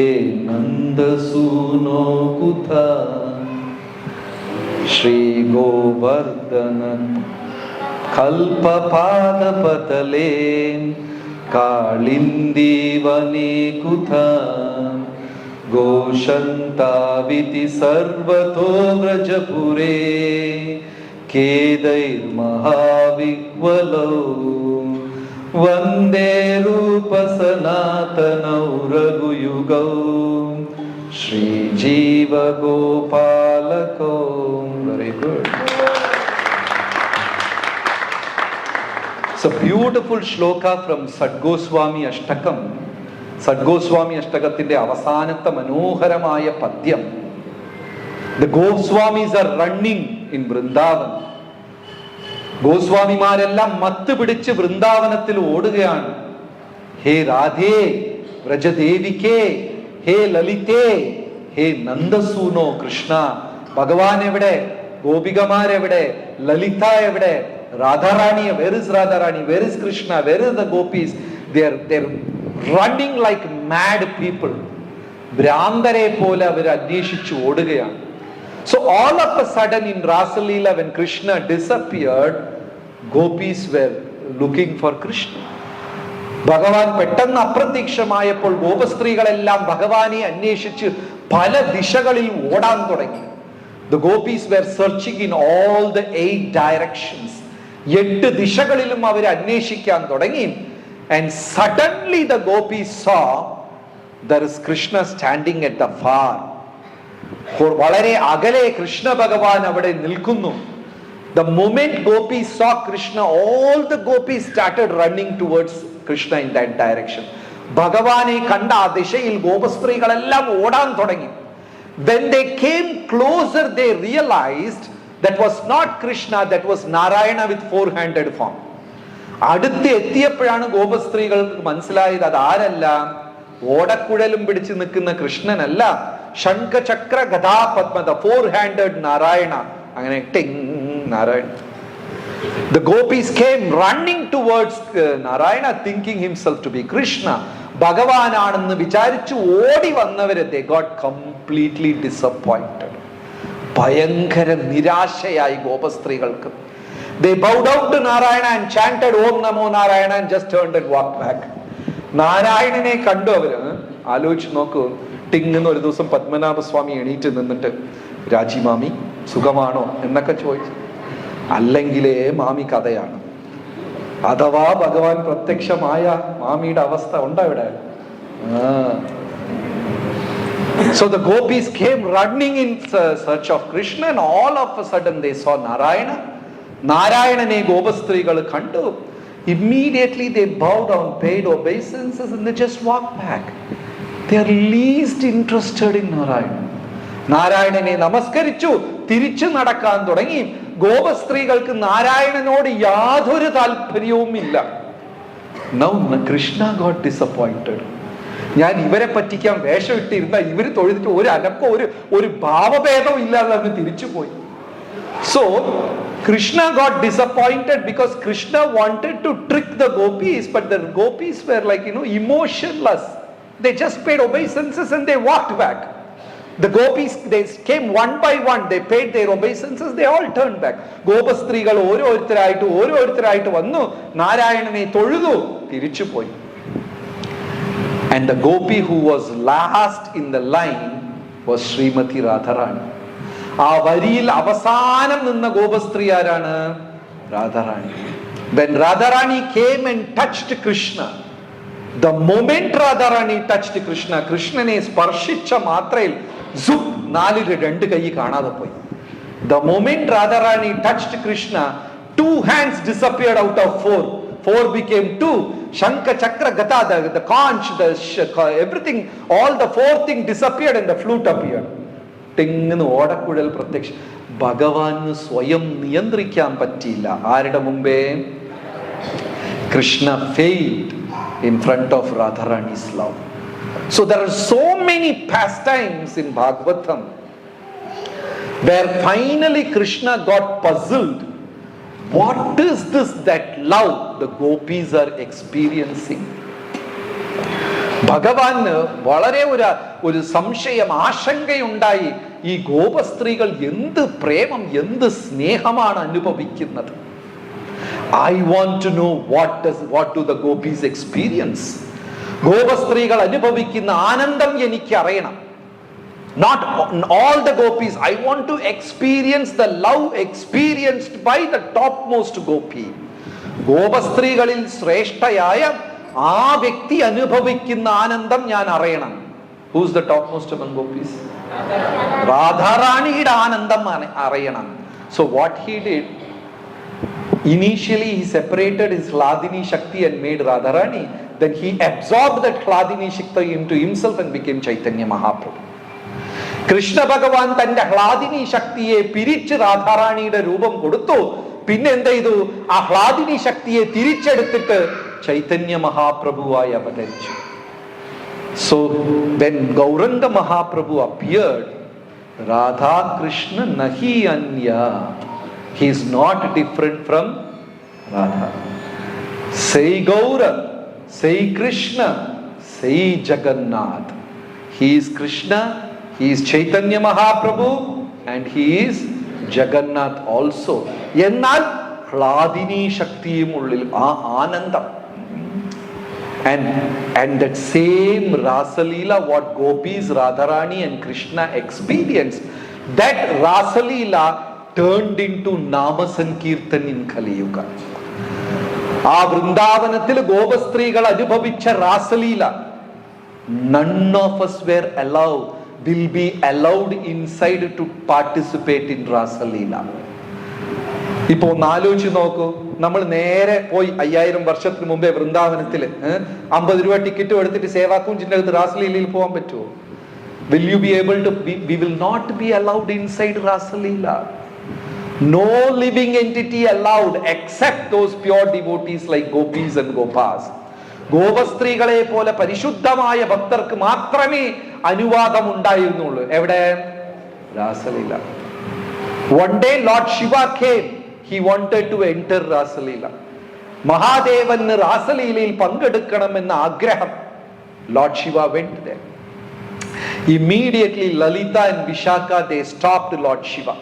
നന്ദസൂനോ കുതാ ശ്രീ ഗോവർദ്ധന കൽപപാദപതലേ കാളിന്ദീവനേ കുതാ ഗോശന്താവിതി സർവതോ വ്രജപുരേ കേദൈർമഹാവിഹ്വലോ വന്ദേ രൂപ സനാതനൗ രഘുയുഗൗ ശ്രീജീവ ഗോപാലകോ. Very good. It's a beautiful shloka from Sadgoswami Ashtakam. Sadgoswami Ashtakaത്തിന്റെ അവസാനത്തെ മനോഹരമായ പദ്യം. The Goswamis are running in Vrindavan. ഗോസ്വാമിമാരെല്ലാം മത്ത് പിടിച്ച് വൃന്ദാവനത്തിൽ ഓടുകയാണ്. ഹേ രാധേ വ്രജദേവികേ ഹേ ലളിതേ ഹേ നന്ദസൂനോ കൃഷ്ണ. ഭഗവാൻ എവിടെ? ഗോപികമാരെവിടെ? ലളിത എവിടെ? Radha Rani. Where is Radharani? Where is Krishna? Where is the gopis? They're running like mad people. ഭ്രാന്തരെ പോലെ അവർ അന്വേഷിച്ചു ഓടുകയാണ്. So all of a sudden in Rasa Leela, when Krishna disappeared, gopis were looking for Krishna. ഭഗവാൻ പെട്ടെന്ന് അപ്രത്യക്ഷമായപ്പോൾ ഗോപസ്ത്രീകളെല്ലാം ഭഗവാനെ അന്വേഷിച്ച് പല ദിശകളിൽ ഓടാൻ തുടങ്ങി. The gopis were searching in all the 8 directions. 8 ദിശകളിലും അവർ അന്വേഷിക്കാൻ തുടങ്ങി. And suddenly the gopis saw there is Krishna standing at the far. വളരെ അകലെ കൃഷ്ണ ഭഗവാൻ അവിടെ നിൽക്കുന്നു. The moment gopis saw Krishna, all the gopis started running towards Krishna in that direction. ഭഗവാനെ കണ്ട ആ ദിശയിൽ ഗോപസ്ത്രീകളെല്ലാം ഓടാൻ തുടങ്ങി. When they came closer, they realized that was not Krishna, that was Narayana with 4-handed form. അടുത്ത് എത്തിയപ്പോഴാണ് ഗോപസ്ത്രീകൾക്ക് മനസ്സിലായത് അത് ആരല്ല, ഓടക്കുഴലും പിടിച്ച് നിൽക്കുന്ന കൃഷ്ണനല്ല, ശംഖചക്ര ഗദാ പത്മ, 4-handed നാരായണ. അങ്ങനെ Narayana. The gopis came running towards Narayana, thinking himself to be Krishna. ഭഗവാനാണെന്ന് വിചാരിച്ചു ഓടി വന്നവരെ they got completely disappointed. ഭയങ്കര നിരാശയായി ഗോപസ്ത്രീകൾക്ക്. They bowed down to Narayana and chanted Om Namo Narayana and just turned and walked back. നാരായണനെ കണ്ടു അവര്. ആലോചിച്ച് നോക്കൂ, ടിങ്ങെന്ന് ഒരു ദിവസം പത്മനാഭസ്വാമി എണീറ്റ് നിന്നിട്ട് രാജി മാമി സുഖമാണോ എന്നൊക്കെ ചോദിച്ചു. അല്ലെങ്കിലേ മാമി കഥയാണ്. അഥവാ ഭഗവാൻ പ്രത്യക്ഷമായ മാമിയുടെ അവസ്ഥ ഉണ്ടോ ഇവിടെ? So the gopis came running in search of Krishna and all of a sudden they saw Narayana. നാരായണനെ ഗോപസ്ത്രീകൾ കണ്ടു. Immediately they bowed down, paid obeisances and they just walked back. They are least interested in Narayana. നാരായണനെ നമസ്കരിച്ചു, തിരിച്ചു നടക്കാൻ തുടങ്ങി. ഗോപസ്ത്രീകൾക്ക് നാരായണനോട് യാതൊരു താല്പര്യവുമില്ല. Now Krishna got disappointed. ഞാൻ ഇവരെ പറ്റിക്കാൻ വേഷം ഇട്ടിരുന്ന ഇവര് തൊഴുതിട്ട് ഒരു അനക്കോ ഒരു ഭാവഭേദവും ഇല്ലാതെ അങ്ങ് തിരിച്ചു പോയി. So Krishna got disappointed because Krishna wanted to trick the gopis, but the gopis were like, emotionless. They just paid obeisances and they walked back. The gopis, they came one by one, they paid their obeisances, they all turned back. ഗോപസ്ത്രീകൾ ഓരോരുത്തരായിട്ട് വന്നു, നാരായണനെ തൊഴുതു, തിരിച്ചു പോയി. And the gopi who was last in the line was Srimati Radharani. ആ വരിയിൽ അവസാനം നിന്ന ഗോപസ്ത്രീ ആരാണ്? Radha Rani. When Radharani came and touched Krishna, the moment Radharani touched Krishna, കൃഷ്ണനെ സ്പർശിച്ച മാത്രയിൽ 4 2 കൈ കാണാതെ പോയി. The moment Radharani touched Krishna, 2 hands disappeared out of 4. 4 became 2. Shankha, Chakra, Gata, the conch, everything, all the 4 things disappeared and the flute appeared. ടിങ്ങെന്ന് ഓടക്കുഴൽ പ്രത്യക്ഷം. ഭഗവാന് സ്വയം നിയന്ത്രിക്കാൻ പറ്റിയില്ല. ആരുടെ മുമ്പേ? Krishna failed in front of Radharani's love. So there are so many pastimes in Bhagavatam where finally Krishna got puzzled. What is this that love the gopis are experiencing? ഭഗവാന് വളരെ ഒരു സംശയം, ആശങ്കയുണ്ടായി. ഈ ഗോപസ്ത്രീകൾ എന്ത് പ്രേമം, എന്ത് സ്നേഹമാണ് അനുഭവിക്കുന്നത്? I want to know what do the gopis experience? ഗോപസ്ത്രീകൾ അനുഭവിക്കുന്ന ആനന്ദം എനിക്ക് അറിയണം. Not all the gopis. I want to experience the love experienced by the topmost gopi. ഗോപസ്ത്രീകളിൽ ശ്രേഷ്ഠയായ ആ വ്യക്തി അനുഭവിക്കുന്ന ആനന്ദം ഞാൻ അറിയണം. Who's the topmost among gopis? രാധാറാണിയുടെ ആനന്ദം അറിയണം. So what he did, initially he separated his Hladini Shakti and made Radharani. Then he absorbed that Hladini Shakti into himself and became Chaitanya Mahaprabhu. Krishna ഭഗവാൻ തന്റെ ഹ്ലാദിനി ശക്തിയെ പിരിച്ച് രാധാറാണിയുടെ രൂപം കൊടുത്തു. പിന്നെ എന്ത് ചെയ്തു? ആ ഹ്ലാദിനി ശക്തിയെ തിരിച്ചെടുത്തിട്ട് ചൈതന്യ മഹാപ്രഭുവായി അവതരിച്ചു. So when Gauranga Mahaprabhu appeared, Radha Krishna nahi anya, he is not different from Radha. Say Gaura, say Krishna, say Jagannath. He is Krishna, he is Chaitanya Mahaprabhu, and he is Jagannath also. എന്നാൽ ഹ്ലാദിനി ശക്തിയും ഉള്ളിൽ ആ ആനന്ദം. And that same Rasalila, what gopis, Radharani and Krishna experienced, that Rasalila turned into Nama Sankirtan in Kali Yuga. ആ വൃന്ദാവനത്തിൽ ഗോപസ്ത്രീകൾ അനുഭവിച്ച രാസലീല, none of us were allowed, will be allowed inside to participate in Rasalila. ഇപ്പൊ ഒന്ന് ആലോചിച്ച് നോക്കൂ, നമ്മൾ നേരെ പോയി 5000 വർഷത്തിന് മുമ്പേ വൃന്ദാവനത്തില് 50 രൂപ ടിക്കറ്റ് എടുത്തിട്ട് സേവാക്കുഞ്ചിന്റെ അകത്ത് രാസലീലയിൽ പോകാൻ പറ്റുമോ? Will you be able to we will not be allowed inside Rasalila. No living entity allowed except those pure devotees like gopis and gopas. ഗോപസ്ത്രീകളെ പോലെ പരിശുദ്ധമായ ഭക്തർക്ക് മാത്രമേ അനുവാദം ഉണ്ടായിരുന്നുള്ളൂ. എവിടെ? രാസലീല. One day Lord Shiva came. He wanted to enter Rasalila. മഹാദേവന് രാസലീലയിൽ പങ്കെടുക്കണമെന്ന ആഗ്രഹം. Lord Shiva went there. Immediately Lalita and Vishaka, they stopped Lord Shiva.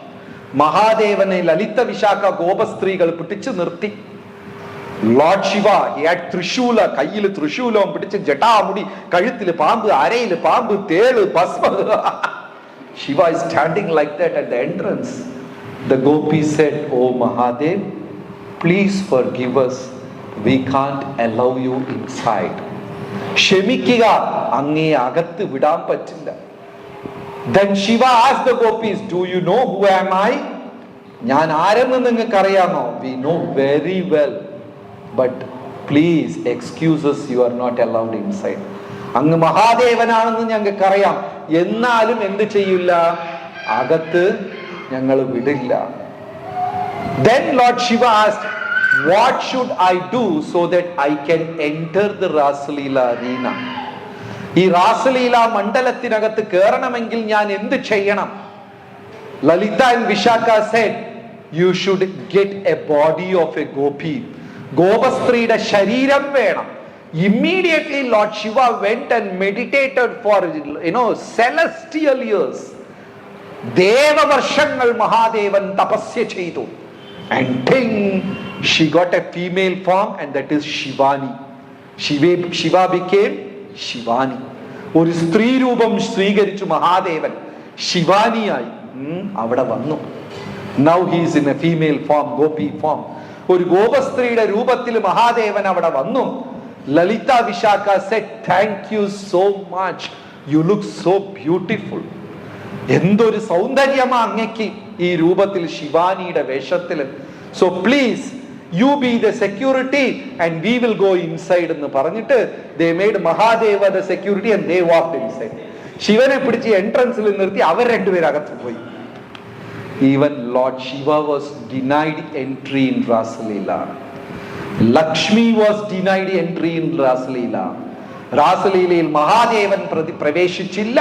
മഹാദേവനെ ലളിത വിശാഖ ഗോപസ്ത്രീകൾ പിടിച്ചു നിർത്തി. ലോർഡ് ശിവ, he had ത്രിശൂല, കയ്യിൽ ത്രിശൂലം പിടിച്ച്, ജടാമുടി, കഴുത്തില് പാമ്പ്, അരയില് പാമ്പ്, തേള്, ഭസ്മ. Shiva is standing like that at the entrance. The gopis said, "Oh Mahadev, please forgive us. We can't allow you inside." ക്ഷമിക്കുക, അങ്ങേ അകത്ത് വിടാൻ പറ്റില്ല. Then Shiva asked the gopis, "Do you know who am I?" ഞാൻ ആരെന്ന് നിങ്ങൾക്ക് അറിയാമോ? "We know very well, but please excuse us, you are not allowed inside." അങ്ങ് മഹാദേവനാണെന്ന് ഞങ്ങൾക്ക് അറിയാം, എന്നാലും എന്ത് ചെയ്യില്ല, അകത്ത് ഞങ്ങൾ വിടില്ല. Then Lord Shiva asked, "What should I do so that I can enter the Rasalila arena?" ഈ രാസലീല മണ്ഡലത്തിനകത്ത് കയറണമെങ്കിൽ ഞാൻ എന്ത് ചെയ്യണം? ലളിത and Vishaka said, "You should get a body of a gopi." ഗോപസ്ത്രീയുടെ ശരീരം വേണം. Immediately Lord Shiva went and meditated for celestial years. ദേവവർഷങ്ങൾ Mahadevan Tapasya ചെയ്തു. And then she got a female form, and that is Shivani. Shiva became Shivani. ഒരു സ്ത്രീ രൂപം സ്വീകരിച്ചു മഹാദേവൻ, ശിവാനിയായി അവിടെ വന്നു. Now he is in a female form, gopi form. ഒരു ഗോപസ്ത്രീയുടെ രൂപത്തിൽ മഹാദേവൻ അവിടെ വന്നു. ലളിത Vishakha said, "Thank you so much. You look so beautiful." എന്തൊരു സൗന്ദര്യമാ അങ്ങയ്ക്ക് ഈ രൂപത്തിൽ, ശിവാനിയുടെ വേഷത്തിൽ. So please you be the security and we will go inside എന്ന് പറഞ്ഞിട്ട് they made Mahadeva the security and they walked inside. ശിവനെ പിടിച്ച് എൻട്രൻസിൽ നിർത്തി അവർ രണ്ടുപേരും അകത്ത് പോയി. Even Lord Shiva was denied entry in Rasalila. Lakshmi was denied entry in Rasalila. രാസലീലയിൽ Mahadevan പ്രവേശിച്ചില്ല,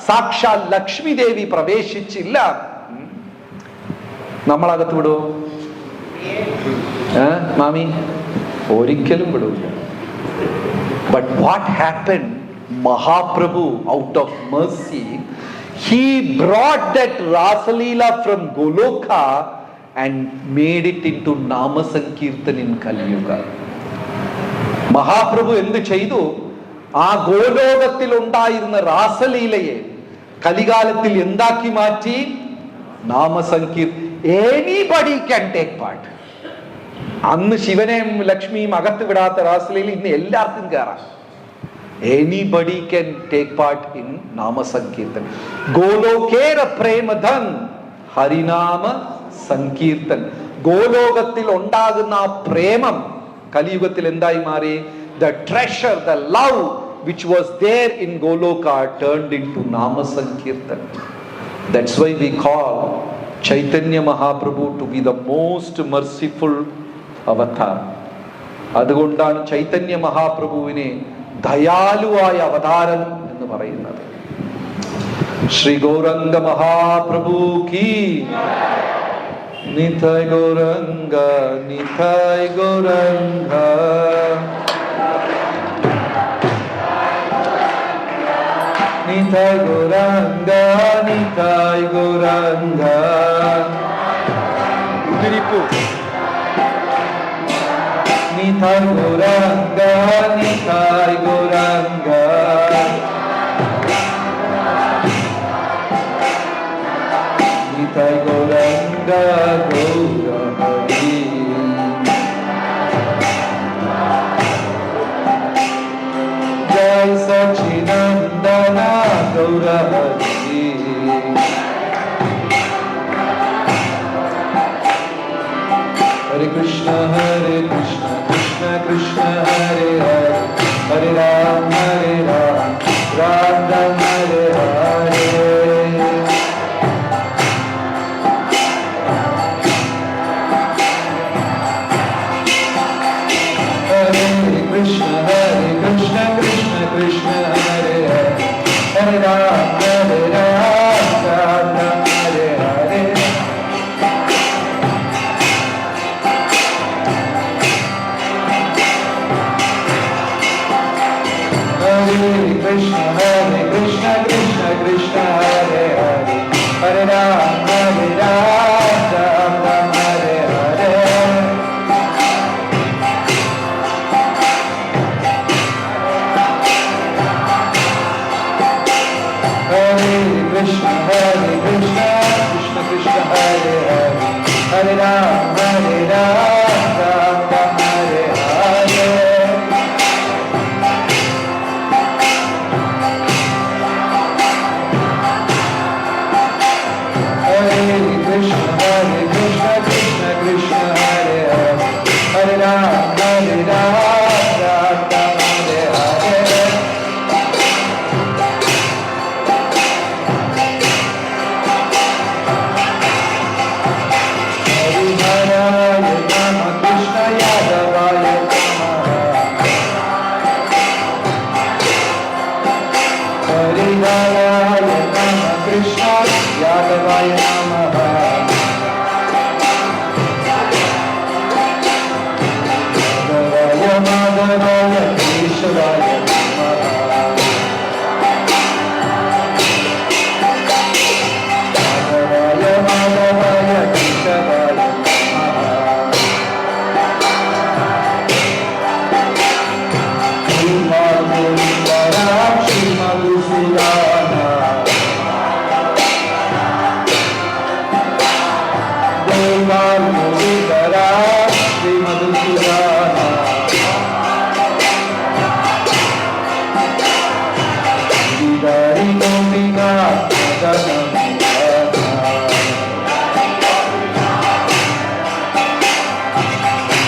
സാക്ഷാൽ ലക്ഷ്മി ദേവി പ്രവേശിച്ചില്ല. നമ്മളകത്ത് വിടുവോ മാമി? ഒരിക്കലും വിടൂല. But what happened? Mahaprabhu, out of mercy, he brought that Rasalila from Goloka and made it into Nama Sankirtan in Kali Yuga. Mahaprabhu എന്ത് ചെയ്തു? ആ ഗോലോകത്തിൽ ഉണ്ടായിരുന്ന രാസലീലയെ കലികാലത്തിൽ എന്താക്കി മാറ്റി? നാമസങ്കീർത്തൻ. Anybody can take part. അന്ന് ശിവനെയും ലക്ഷ്മിയും അകത്ത് വിടാത്ത രാസലീല ഇന്ന് എല്ലാവർക്കും കയറാം. Anybody can take part in Nama Sankirtan. Golokera Premadhan Harinama Sankirtan. ഗോലോകത്തിൽ ഉണ്ടാകുന്ന ആ പ്രേമം കലിയുഗത്തിൽ എന്തായി മാറി? The treasure, the love which was there in Goloka turned into Nama Sankirtan. That's why we call Chaitanya Mahaprabhu to be the most merciful avatar. അതുകൊണ്ടാണ് ചൈതന്യ മഹാപ്രഭുവിനെ ദയാലുവായ അവതാരം എന്ന് പറയുന്നത്. ശ്രീ ഗൗരംഗ മഹാപ്രഭു കീ Nitai Gauranga Nitai Gauranga. Nitai Gauranga, Nitai Gauranga. Udiripu. Nitai Gauranga, Nitai Gauranga. Nitai Gauranga, Gaurahari. Jai Sachinandana Gaurahari. Hare Krishna, Krishna Krishna, Hare Hare, Hare Ram, Ram Ram, Hare Hare. Hare Krishna, Krishna Krishna, Hare Hare, Hare Ram, Ram Ram, Hare Hare. Hare Krishna, Krishna Krishna, Hare Hare, Hare Ram, Ram Ram, Hare Hare. Hare Krishna, Krishna Krishna, Hare Hare, Hare Ram, Ram Ram, Hare Hare. Hare Krishna, Krishna Krishna, Hare Hare, Hare Ram, Ram Ram, Hare Hare. Hare Namah, Krishna Yadavaya Namaha. Hare Namah, Krishna Yadavaya Namaha. Madhavaya Keshavaya Namaha. Madhavaya Keshavaya Namaha. Shri Madhusudana. Deval Mudidara, Shri Madhusudana. Didari Gopika, Madanam Radha.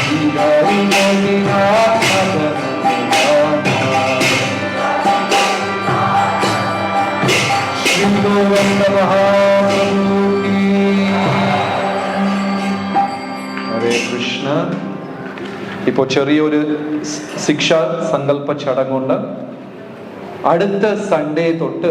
Didari Gopika, Madanam Radha. Shri Govinda Mahaprabhu ki. ഹരേ കൃഷ്ണ. ഇപ്പോൾ ചെറിയൊരു ശിക്ഷാ സങ്കല്പ ചടങ്ങുണ്ട്. അടുത്ത സൺഡേ തൊട്ട്